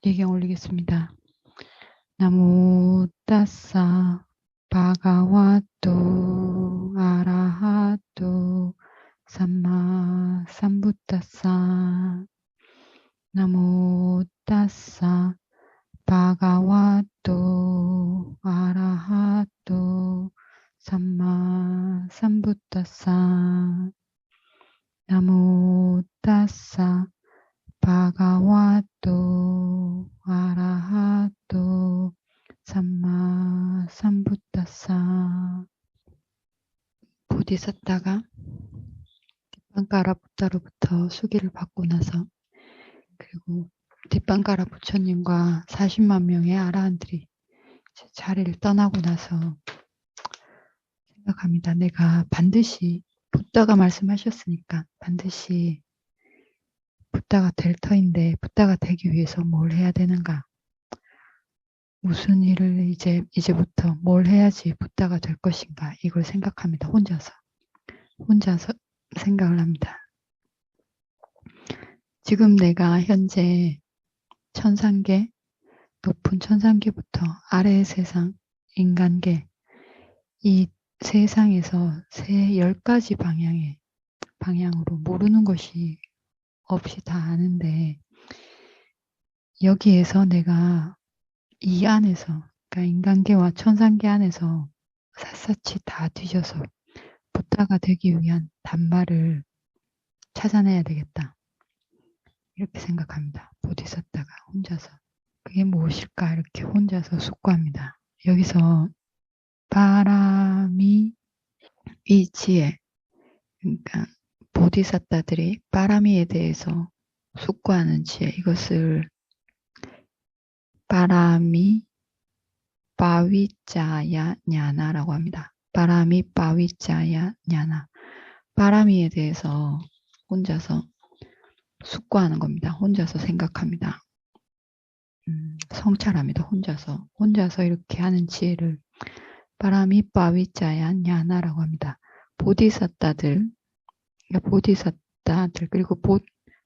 예경 올리겠습니다. 나모 따사 바가와또 아라하또 삼마 삼부따사 나모 따사 바가와또 아라하또 삼마 삼부따사 나모 따사 바가와또 아라하또 삼마 삼부따사. 보디사tta가 뒷방가라 부타로부터 수기를 받고 나서, 그리고 뒷방가라 부처님과 40만 명의 아라한들이 자리를 떠나고 나서 생각합니다. 내가 반드시 붓다가 말씀하셨으니까 반드시 붓다가 될 터인데, 붓다가 되기 위해서 뭘 해야 되는가? 무슨 일을 이제부터 뭘 해야지 붓다가 될 것인가? 이걸 생각합니다. 혼자서 생각을 합니다. 지금 내가 현재 천상계, 높은 천상계부터 아래의 세상, 인간계, 이 세상에서 세 10가지 방향으로 모르는 것이 없이 다 아는데, 여기에서 내가 이 안에서, 그러니까 인간계와 천상계 안에서 샅샅이 다 뒤져서 붓다가 되기 위한 단말을 찾아내야 되겠다. 이렇게 생각합니다. 보디사tta가 혼자서. 그게 무엇일까? 이렇게 혼자서 숙고합니다. 여기서 바람이 이 지혜, 그러니까 보디사tta들이 바람이에 대해서 숙고하는 지혜, 이것을 바람이 바위짜야 냐나라고 합니다. 바람이 바위짜야 냐나. 바람이에 대해서 혼자서 숙고하는 겁니다. 혼자서 생각합니다. 성찰합니다. 혼자서 이렇게 하는 지혜를 바람이 바위짜야 냐나라고 합니다. 보디사tta들 그리고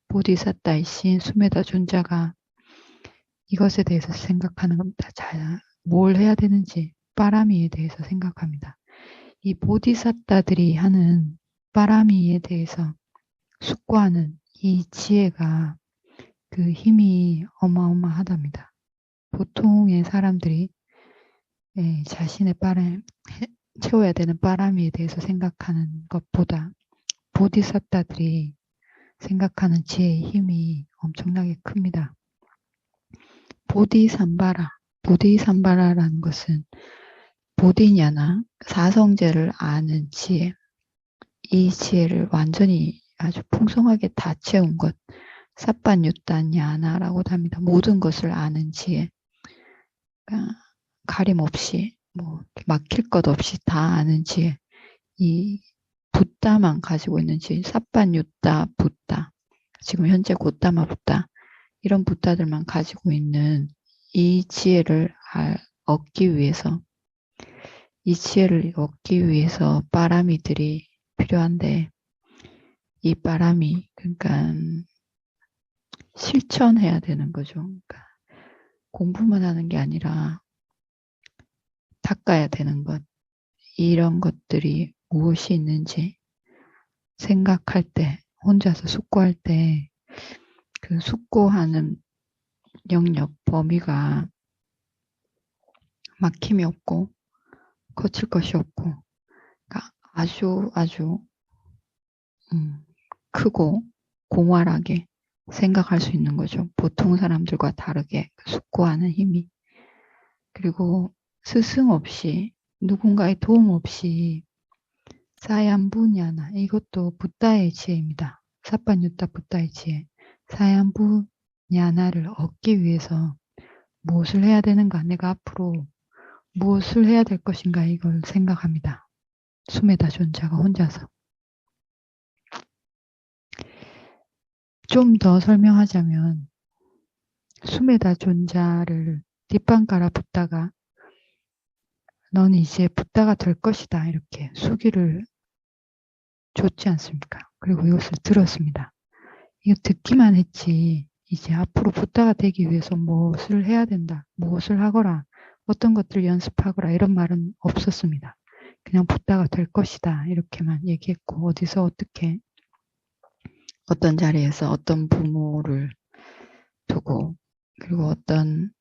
보디사tta이신 수메다 존자가 이것에 대해서 생각하는 겁니다. 자, 뭘 해야 되는지 바람이에 대해서 생각합니다. 이 보디사tta들이 하는 바람이에 대해서 숙고하는 이 지혜가 그 힘이 어마어마하답니다. 보통의 사람들이 자신의 채워야 되는 바람이에 대해서 생각하는 것보다 보디사tta들이 생각하는 지혜의 힘이 엄청나게 큽니다. 보디삼바라라는 것은 보디냐나 사성제를 아는 지혜, 이 지혜를 완전히 아주 풍성하게 다 채운 것, 사빠뉴따냐나라고 합니다. 모든 것을 아는 지혜, 그러니까 가림 없이 막힐 것 없이 다 아는 지혜, 이 붓다만 가지고 있는 지혜, 사빠뉴따 붓다, 지금 현재 고따마 붓다, 이런 붓다들만 가지고 있는 이 지혜를 얻기 위해서, 바람이들이 필요한데, 이 바람이, 그러니까 실천해야 되는 거죠. 그러니까 공부만 하는 게 아니라 닦아야 되는 것, 이런 것들이 무엇이 있는지 생각할 때, 혼자서 숙고할 때, 그 숙고하는 영역, 범위가 막힘이 없고 거칠 것이 없고, 그러니까 아주 크고 공활하게 생각할 수 있는 거죠. 보통 사람들과 다르게 숙고하는 힘이. 그리고 스승 없이, 누군가의 도움 없이 사얀부냐나, 이것도 붓다의 지혜입니다. 사빠뉴타 붓다의 지혜. 사얀부냐나를 얻기 위해서 무엇을 해야 되는가, 내가 앞으로 무엇을 해야 될 것인가, 이걸 생각합니다. 수메다 존자가 혼자서. 좀 더 설명하자면, 수메다 존자를 뒷방가라 붓다가 넌 이제 붓다가 될 것이다, 이렇게 수기를 줬지 않습니까? 그리고 이것을 들었습니다. 이거 듣기만 했지 이제 앞으로 붓다가 되기 위해서 무엇을 해야 된다, 무엇을 하거라, 어떤 것들을 연습하거라 이런 말은 없었습니다. 그냥 붓다가 될 것이다 이렇게만 얘기했고 어디서 어떻게 어떤 자리에서 어떤 부모를 두고 그리고 어떤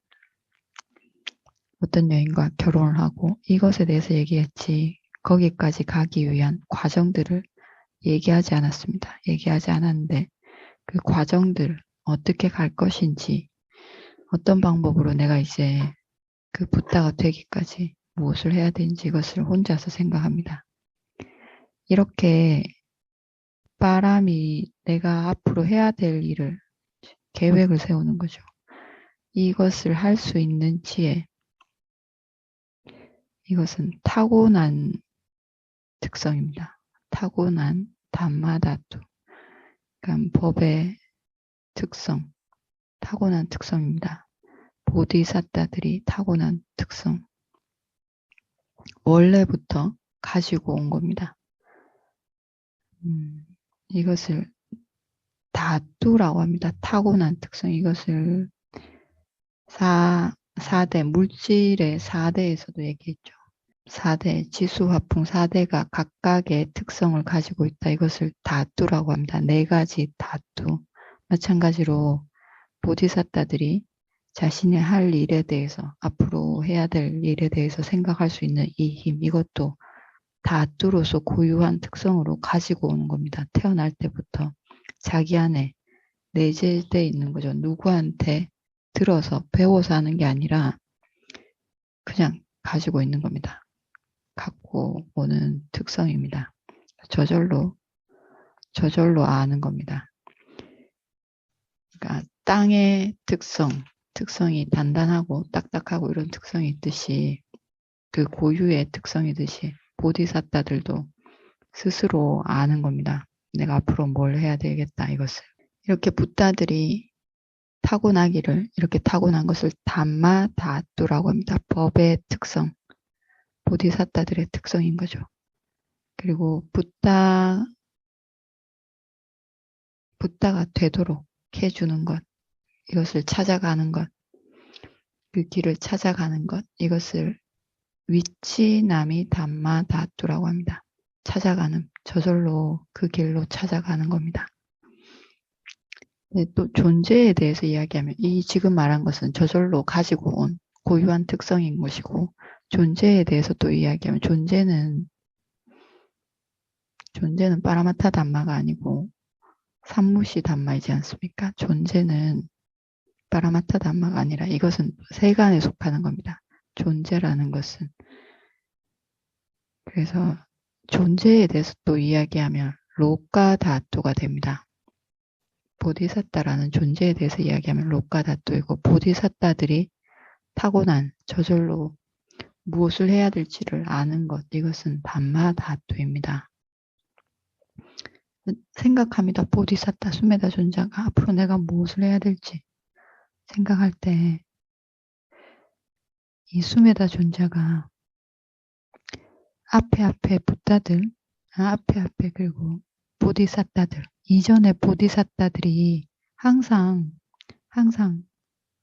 여인과 결혼을 하고 이것에 대해서 얘기했지 거기까지 가기 위한 과정들을 얘기하지 않았습니다. 얘기하지 않았는데 그 과정들 어떻게 갈 것인지 어떤 방법으로 내가 이제 그 붓다가 되기까지 무엇을 해야 되는지 이것을 혼자서 생각합니다. 이렇게 바람이 내가 앞으로 해야 될 일을 계획을 세우는 거죠. 이것을 할 수 있는 지혜, 이것은 타고난 특성입니다. 타고난 담마다투, 그러니까 법의 특성, 타고난 특성입니다. 보디사tta들이 타고난 특성, 원래부터 가지고 온 겁니다. 이것을 다투라고 합니다. 타고난 특성, 이것을 4대, 물질의 4대에서도 얘기했죠. 4대, 지수화풍 4대가 각각의 특성을 가지고 있다. 이것을 다투라고 합니다. 4가지 다투. 마찬가지로 보디사tta들이 자신의 할 일에 대해서, 앞으로 해야 될 일에 대해서 생각할 수 있는 이 힘, 이것도 다투로서 고유한 특성으로 가지고 오는 겁니다. 태어날 때부터 자기 안에 내재되어 있는 거죠. 누구한테 들어서 배워서 하는 게 아니라 그냥 가지고 있는 겁니다. 갖고 오는 특성입니다. 저절로 아는 겁니다. 그러니까 땅의 특성이 단단하고 딱딱하고 이런 특성이 있듯이 그 고유의 특성이듯이 보디사tta들도 스스로 아는 겁니다. 내가 앞으로 뭘 해야 되겠다 이것을. 이렇게 붓다들이 타고나기를 이렇게 타고난 것을 담마다투라고 합니다. 법의 특성, 보디사tta들의 특성인 거죠. 그리고 붓다가 되도록 해주는 것, 이것을 찾아가는 것, 그 길을 찾아가는 것, 이것을 위치나미 담마다투라고 합니다. 찾아가는, 저절로 그 길로 찾아가는 겁니다. 또 존재에 대해서 이야기하면 이 지금 말한 것은 저절로 가지고 온 고유한 특성인 것이고 존재에 대해서 또 이야기하면 존재는 파라마타 담마가 아니고 삼무시 담마이지 않습니까? 존재는 파라마타 담마가 아니라 이것은 세간에 속하는 겁니다. 존재라는 것은. 그래서 존재에 대해서 또 이야기하면 로카다투가 됩니다. 보디사tta라는 존재에 대해서 이야기하면 로카다투이고 보디사tta들이 타고난 저절로 무엇을 해야 될지를 아는 것, 이것은 담마다투입니다. 생각합니다. 보디사tta 수메다 존자가 앞으로 내가 무엇을 해야 될지 생각할 때 이 수메다 존자가 앞에 붓다들, 앞에 그리고 보디사tta들, 이전의 보디사tta들이 항상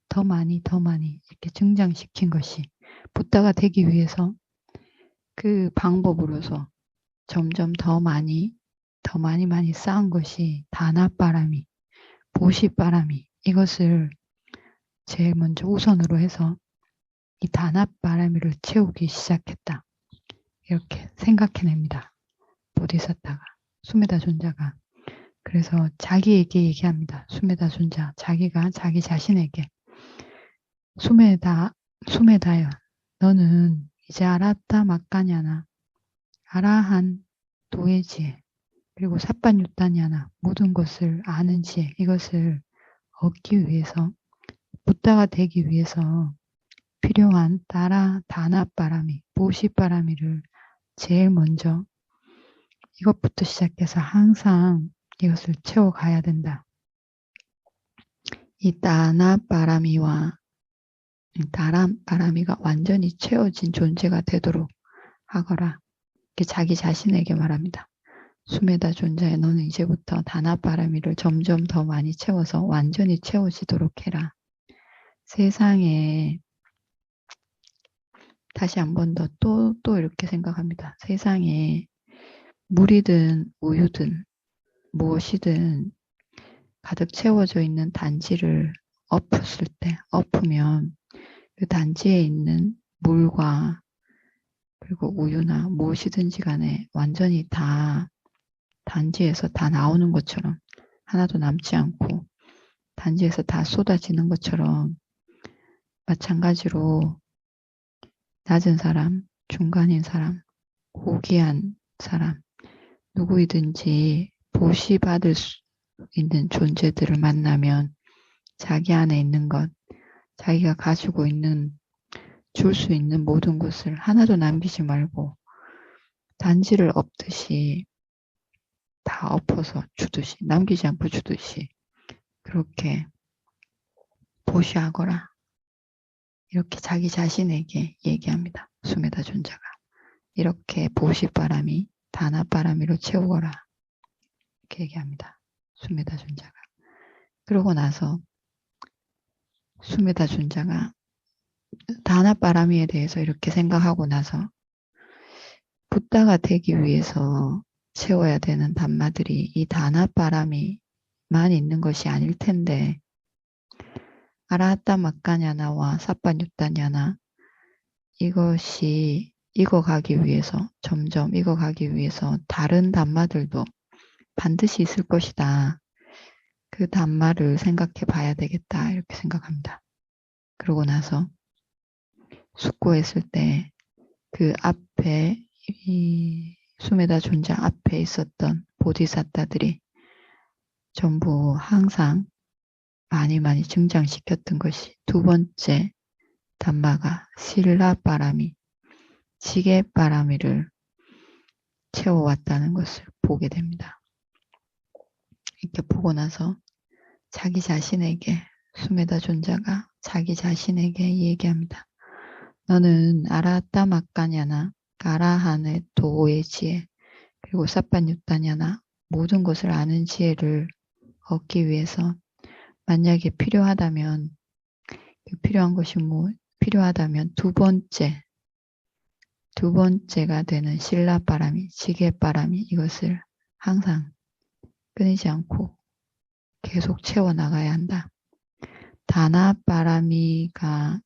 더 많이 이렇게 증장시킨 것이 붓다가 되기 위해서 그 방법으로서 점점 더 많이 쌓은 것이 다나바람이, 보시바람이, 이것을 제일 먼저 우선으로 해서 이 다나바람이를 채우기 시작했다. 이렇게 생각해냅니다. 보디사tta가, 수메다 존자가. 그래서 자기에게 얘기합니다. 수메다 존자, 자기가 자기 자신에게 수메다여, 너는 이제 알았다 막가냐나, 아라한 도의 지혜, 그리고 삿반유타냐나, 모든 것을 아는 지혜, 이것을 얻기 위해서, 붓다가 되기 위해서 필요한 다나바라미, 보시바라미를 제일 먼저 이것부터 시작해서 항상 이것을 채워가야 된다. 이 다나바라미와 다람바라미가 완전히 채워진 존재가 되도록 하거라. 이렇게 자기 자신에게 말합니다. 숨에다 존자에 너는 이제부터 단아바라미를 점점 더 많이 채워서 완전히 채워지도록 해라. 세상에 다시 한 번 더 또 이렇게 생각합니다. 세상에 물이든 우유든 무엇이든 가득 채워져 있는 단지를 엎으면 그 단지에 있는 물과 그리고 우유나 무엇이든지 간에 완전히 다 단지에서 다 나오는 것처럼 하나도 남지 않고 단지에서 다 쏟아지는 것처럼 마찬가지로 낮은 사람, 중간인 사람, 고귀한 사람, 누구이든지 보시받을 수 있는 존재들을 만나면 자기 안에 있는 것, 자기가 가지고 있는 줄 수 있는 모든 것을 하나도 남기지 말고 단지를 엎듯이 다 엎어서 주듯이 남기지 않고 주듯이 그렇게 보시하거라. 이렇게 자기 자신에게 얘기합니다. 수메다 존자가. 이렇게 보시바람이 다나바라미로 채우거라. 이렇게 얘기합니다. 수메다 존자가. 그러고 나서 수메다 존자가 다나바라미에 대해서 이렇게 생각하고 나서 붓다가 되기 위해서 채워야 되는 단마들이 이 다나바라미만 있는 것이 아닐 텐데 아라하타 마까냐나와 사빠뉴타냐나 이것이 익어가기 위해서 점점 익어가기 위해서 다른 단마들도 반드시 있을 것이다. 그 단마를 생각해 봐야 되겠다 이렇게 생각합니다. 그러고 나서 숙고했을 때 그 앞에 이 수메다 존자 앞에 있었던 보디사타들이 전부 항상 많이 증장시켰던 것이 두 번째 단마가 실라바라미, 지게바라미를 채워왔다는 것을 보게 됩니다. 이렇게 보고 나서 자기 자신에게 수메다 존자가 자기 자신에게 얘기합니다. 너는 아라하타 마까냐나 가라한의 도의 지혜 그리고 사빠뉴타냐나 모든 것을 아는 지혜를 얻기 위해서 만약에 필요하다면 필요한 것이 필요하다면 두 번째가 되는 실라바라미, 지게바라미 이것을 항상 끊이지 않고 계속 채워나가야 한다. 다나바라미가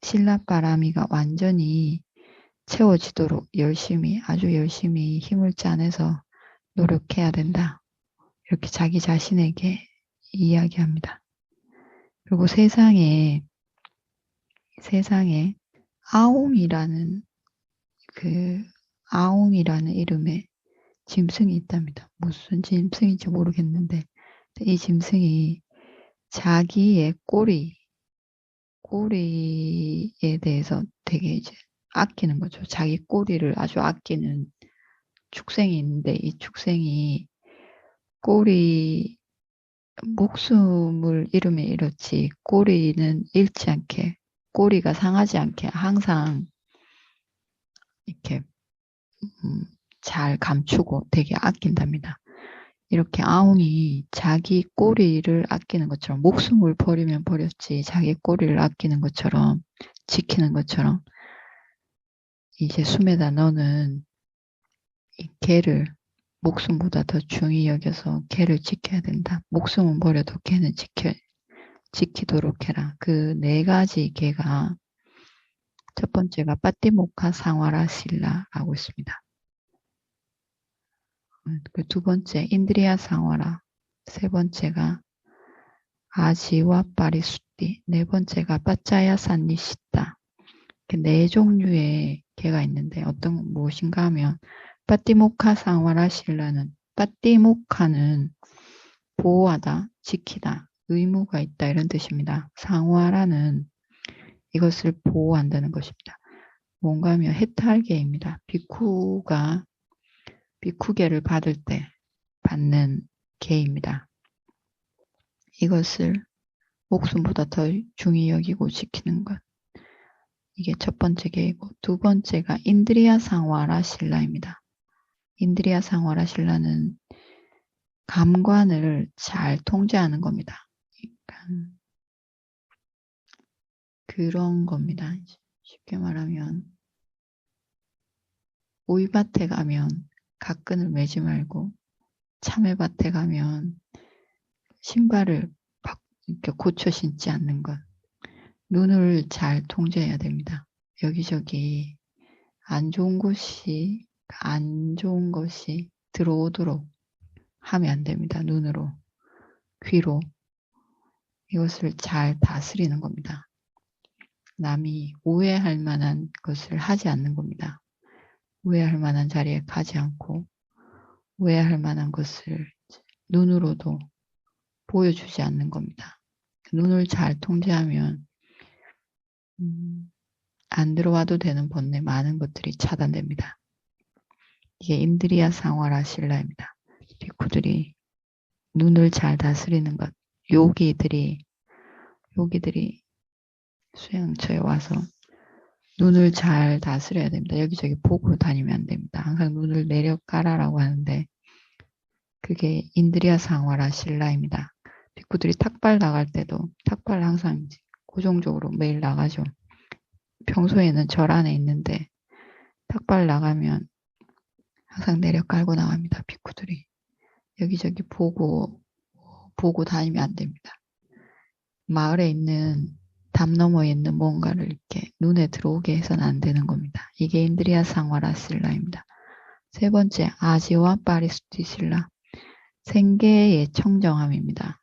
실라바라미가 완전히 채워지도록 아주 열심히 힘을 짜내서 노력해야 된다. 이렇게 자기 자신에게 이야기합니다. 그리고 세상에 아웅이라는 이름의 짐승이 있답니다. 무슨 짐승인지 모르겠는데 이 짐승이 자기의 꼬리에 대해서 되게 이제 아끼는 거죠. 자기 꼬리를 아주 아끼는 축생이 있는데 이 축생이 목숨을 잃으면 이렇지 꼬리는 잃지 않게 꼬리가 상하지 않게 항상 이렇게 잘 감추고 되게 아낀답니다. 이렇게 아웅이 자기 꼬리를 아끼는 것처럼 목숨을 버리면 버렸지 자기 꼬리를 아끼는 것처럼 지키는 것처럼 이제 수메다 너는 이 개를 목숨보다 더 중히 여겨서 개를 지켜야 된다. 목숨은 버려도 개는 지키도록 해라. 그 네 가지 개가 첫 번째가 빠띠모카 상와라 실라라고 있습니다. 그 두 번째 인드리아 상와라, 세 번째가 아지와 파리수띠, 네 번째가 빠짜야 산니시타. 네 종류의 개가 있는데 무엇인가 하면 빠띠모카 상와라 실라는 빠띠모카는 보호하다, 지키다, 의무가 있다 이런 뜻입니다. 상와라는 이것을 보호한다는 것입니다. 뭔가 하면 해탈계입니다. 비쿠계를 받을 때 받는 계입니다. 이것을 목숨보다 더 중히 여기고 지키는 것. 이게 첫 번째 계이고 두 번째가 인드리야 상와라 실라입니다. 인드리야 상와라 실라는 감관을 잘 통제하는 겁니다. 그러니까 그런 겁니다. 쉽게 말하면 오이밭에 가면 갓끈을 매지 말고 참외밭에 가면 신발을 이렇게 고쳐 신지 않는 것. 눈을 잘 통제해야 됩니다. 여기저기 안 좋은 것이 들어오도록 하면 안 됩니다. 눈으로, 귀로. 이것을 잘 다스리는 겁니다. 남이 오해할 만한 것을 하지 않는 겁니다. 오해할 만한 자리에 가지 않고 오해할 만한 것을 눈으로도 보여주지 않는 겁니다. 눈을 잘 통제하면 안 들어와도 되는 번뇌 많은 것들이 차단됩니다. 이게 인드리야 상와라 실라입니다. 비쿠들이 눈을 잘 다스리는 것. 요기들이 수양처에 와서 눈을 잘 다스려야 됩니다. 여기저기 보고 다니면 안 됩니다. 항상 눈을 내려 깔아라고 하는데 그게 인드리야 상와라 실라입니다. 비쿠들이 탁발 나갈 때도 탁발 항상 고정적으로 매일 나가죠. 평소에는 절 안에 있는데 탁발 나가면 항상 내려 깔고 나갑니다. 비쿠들이. 여기저기 보고 다니면 안 됩니다. 마을에 있는 담 너머에 있는 뭔가를 이렇게 눈에 들어오게 해서는 안 되는 겁니다. 이게 인드리야 상와라 실라입니다. 세 번째, 아지와 파리수티 실라. 생계의 청정함입니다.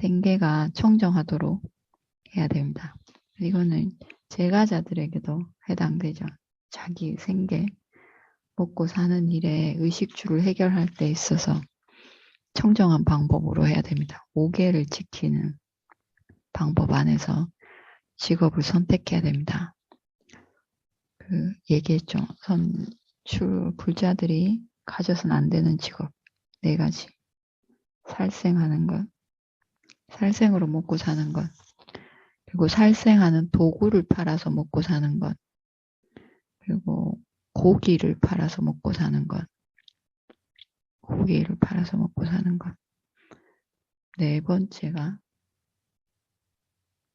생계가 청정하도록 해야 됩니다. 이거는 제가자들에게도 해당되죠. 자기 생계, 먹고 사는 일에 의식주를 해결할 때 있어서 청정한 방법으로 해야 됩니다. 5개를 지키는 방법 안에서 직업을 선택해야 됩니다. 얘기했죠. 불자들이 가져서는 안 되는 직업 4가지. 살생하는 것, 살생으로 먹고 사는 것, 그리고 살생하는 도구를 팔아서 먹고 사는 것, 그리고 고기를 팔아서 먹고 사는 것, 고기를 팔아서 먹고 사는 것. 4번째가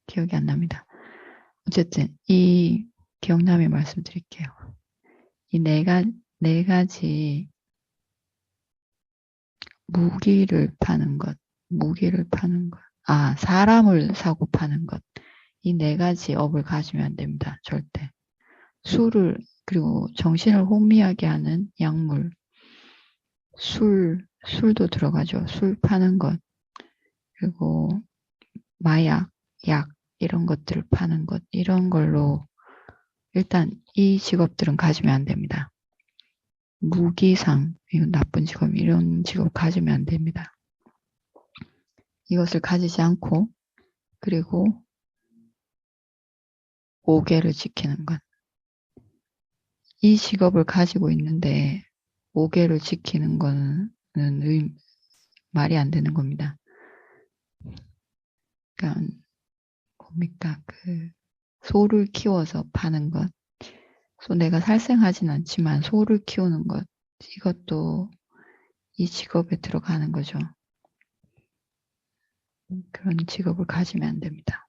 기억이 안 납니다. 어쨌든 이 기억나면 말씀드릴게요. 이 네 가지 무기를 파는 것, 사람을 사고 파는 것. 이 4가지 업을 가지면 안 됩니다. 절대. 그리고 정신을 혼미하게 하는 약물, 술도 들어가죠. 술 파는 것, 그리고 마약, 약, 이런 것들을 파는 것, 이런 걸로 일단 이 직업들은 가지면 안 됩니다. 무기상, 이건 나쁜 직업, 이런 직업 가지면 안 됩니다. 이것을 가지지 않고, 그리고 5개를 지키는 것. 이 직업을 가지고 있는데 5개를 지키는 거는 말이 안 되는 겁니다. 그러니까 뭡니까? 소를 키워서 파는 것. 내가 살생하진 않지만 소를 키우는 것. 이것도 이 직업에 들어가는 거죠. 그런 직업을 가지면 안 됩니다.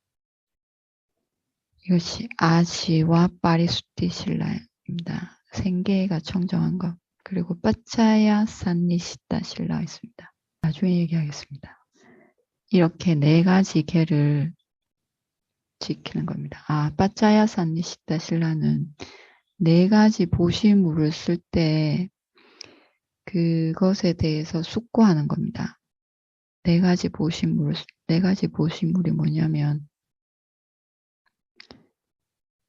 이것이 아시와 파리수티 실라입니다. 생계가 청정한 것. 그리고 빠짜야 산니시타 실라 있습니다. 나중에 얘기하겠습니다. 이렇게 4가지 계를 지키는 겁니다. 빠짜야 산니시타 실라는 4가지 보시물을 쓸 때 그것에 대해서 숙고하는 겁니다. 4가지 보시물이 뭐냐면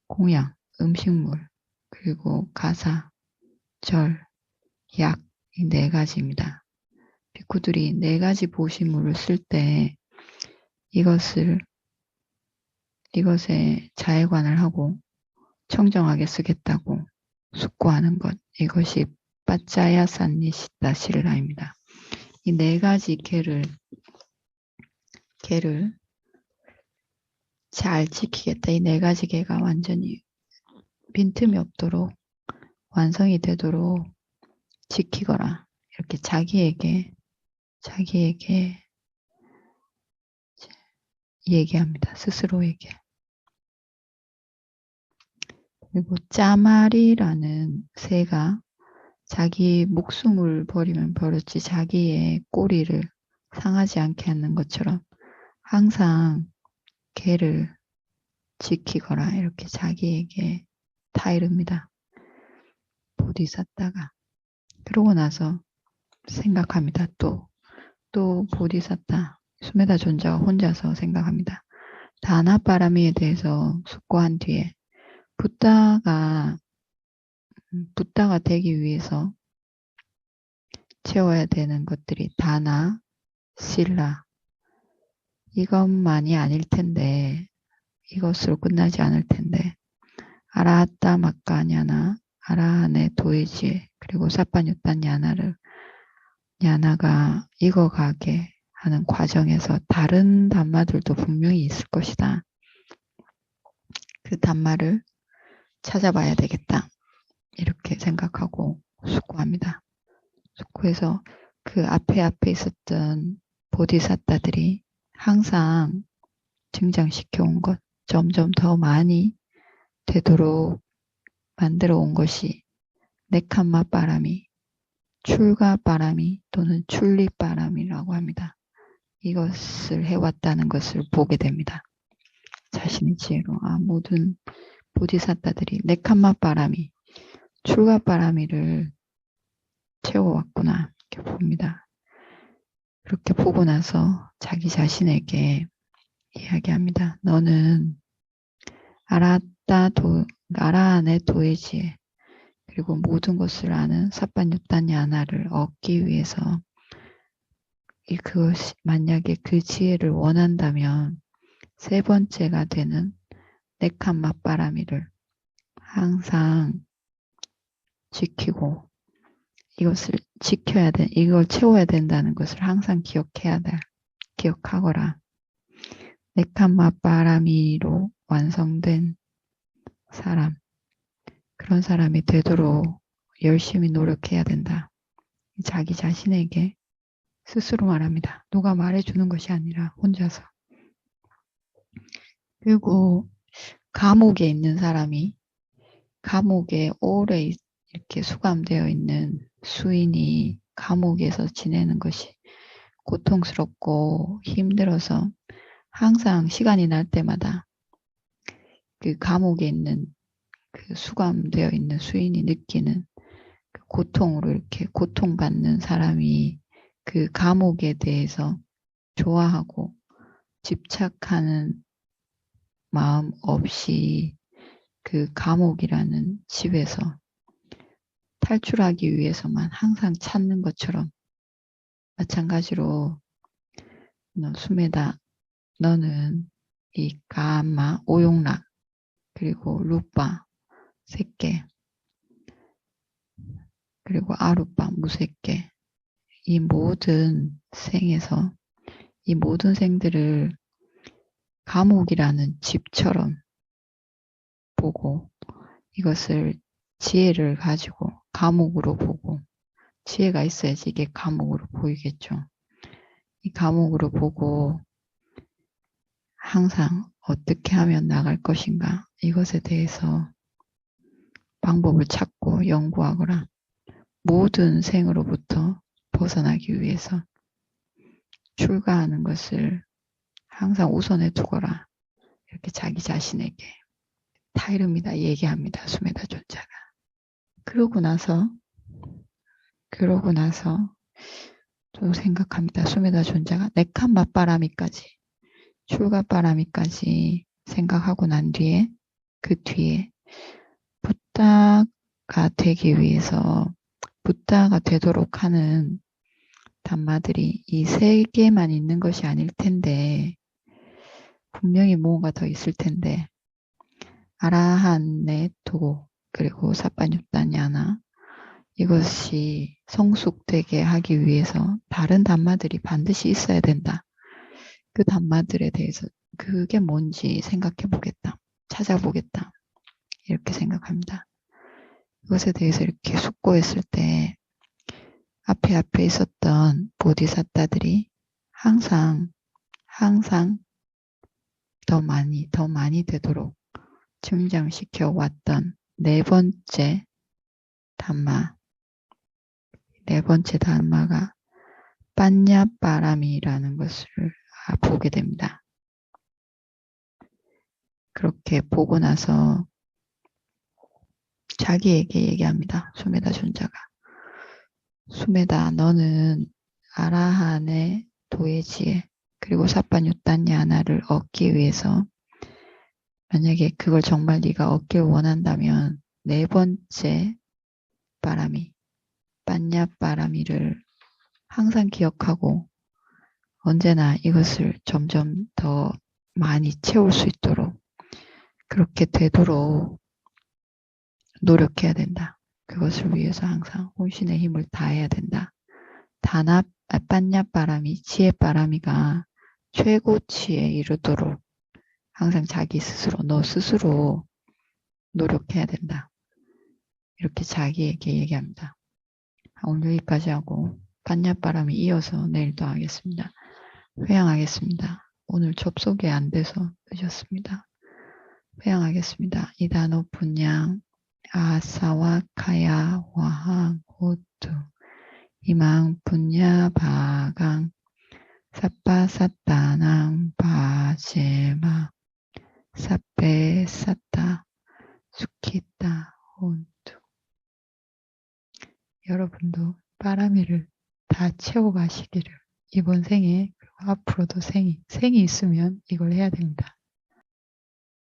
공양, 음식물, 그리고 가사, 절, 약, 이 4가지입니다. 비쿠들이 4가지 보시물을 쓸 때 이것에 자해관을 하고 청정하게 쓰겠다고 숙고하는 것. 이것이 빠짜야 산니시타 실라입니다. 이 4가지 계를 잘 지키겠다. 이 4가지 계가 완전히 빈틈이 없도록 완성이 되도록 지키거라. 이렇게 자기에게 얘기합니다. 스스로에게. 그리고 짜마리라는 새가 자기 목숨을 버리면 버렸지 자기의 꼬리를 상하지 않게 하는 것처럼 항상 개를 지키거라. 이렇게 자기에게 타이릅니다. 보디사tta가. 그러고 나서 생각합니다. 또 보디사tta, 수메다 존자가 혼자서 생각합니다. 다나바라미에 대해서 숙고한 뒤에 붓다가 되기 위해서 채워야 되는 것들이 다나, 실라, 이것만이 아닐 텐데, 이것으로 끝나지 않을 텐데, 아라하따 마까냐나, 아라한의 도이지, 그리고 사빠뉴딴 야나가 익어가게 하는 과정에서 다른 단마들도 분명히 있을 것이다. 그 단마를 찾아봐야 되겠다. 이렇게 생각하고 숙고합니다. 숙고해서 그 앞에 있었던 보디사tta들이 항상 증장시켜 온 것, 점점 더 많이 되도록 만들어 온 것이 네캄마 바람이, 출가 바람이 또는 출리 바람이라고 합니다. 이것을 해왔다는 것을 보게 됩니다. 자신의 지혜로 모든 보디사tta들이 네캄마 바람이, 출가 바람이를 채워왔구나 이렇게 봅니다. 그렇게 보고 나서 자기 자신에게 이야기합니다. 너는 아라한의 도의지혜 그리고 모든 것을 아는 사빠뉴딴야나를 얻기 위해서 그것이 만약에 그 지혜를 원한다면 세 번째가 되는 네캄마 바라미를 항상 지키고 이것을 이걸 채워야 된다는 것을 항상 기억하거라. 네캄마 바라미로 완성된 사람, 그런 사람이 되도록 열심히 노력해야 된다. 자기 자신에게 스스로 말합니다. 누가 말해주는 것이 아니라 혼자서. 그리고 감옥에 있는 사람이 감옥에 오래 이렇게 수감되어 있는 수인이 감옥에서 지내는 것이 고통스럽고 힘들어서 항상 시간이 날 때마다 그 감옥에 있는 그 수감되어 있는 수인이 느끼는 그 고통으로 이렇게 고통받는 사람이 그 감옥에 대해서 좋아하고 집착하는 마음 없이 그 감옥이라는 집에서 탈출하기 위해서만 항상 찾는 것처럼 마찬가지로 수메다 너는 이 가마 오용락 그리고 루빠 새끼 그리고 아루빠 무새끼 이 모든 생에서 이 모든 생들을 감옥이라는 집처럼 보고 이것을 지혜를 가지고 감옥으로 보고 지혜가 있어야지 이게 감옥으로 보이겠죠. 이 감옥으로 보고 항상 어떻게 하면 나갈 것인가 이것에 대해서 방법을 찾고 연구하거라. 모든 생으로부터 벗어나기 위해서 출가하는 것을 항상 우선해 두거라. 이렇게 자기 자신에게 타이릅니다. 얘기합니다. 수메다 존자가. 그러고 나서 또 생각합니다. 수메다 존자가 네캄마 바라미까지 출가 바라미까지 생각하고 난 뒤에 그 뒤에 붓다가 되기 위해서 붓다가 되도록 하는 단마들이 이 세 개만 있는 것이 아닐 텐데 분명히 뭔가 더 있을 텐데 아라한의 도 그리고 사빠뉴딴야나 이것이 성숙되게 하기 위해서 다른 단마들이 반드시 있어야 된다. 그 단마들에 대해서 그게 뭔지 생각해 보겠다. 찾아보겠다. 이렇게 생각합니다. 이것에 대해서 이렇게 숙고했을 때 앞에 있었던 보디사tta들이 항상 더 많이 되도록 증장시켜 왔던 네 번째 단마가 빠ඤ්ඤ빠라미라는 것을 보게 됩니다. 그렇게 보고 나서 자기에게 얘기합니다. 수메다 존자가. 수메다, 너는 아라한의 도의지혜 그리고 사빠뉴딴냐나를 얻기 위해서 만약에 그걸 정말 네가 얻길 원한다면 네 번째 빠라미, 빠ඤ්ඤ빠라미를 항상 기억하고 언제나 이것을 점점 더 많이 채울 수 있도록 그렇게 되도록 노력해야 된다. 그것을 위해서 항상 혼신의 힘을 다해야 된다. 빠ඤ්ඤ빠라미, 지혜빠라미가 최고치에 이르도록 항상 너 스스로 노력해야 된다. 이렇게 자기에게 얘기합니다. 오늘 여기까지 하고 빠ඤ්ඤ빠라미 이어서 내일 또 하겠습니다. 회양하겠습니다. 오늘 접속이 안 돼서 늦었습니다. 회양하겠습니다. 이다노 분양 아사와 카야 와항 호투 이망 분야 바강 사빠사따낭 바제마 사페 사따 수키따 혼투. 여러분도 빠라미를 다 채워가시기를 이번 생에 그리고 앞으로도 생이 있으면 이걸 해야 됩니다.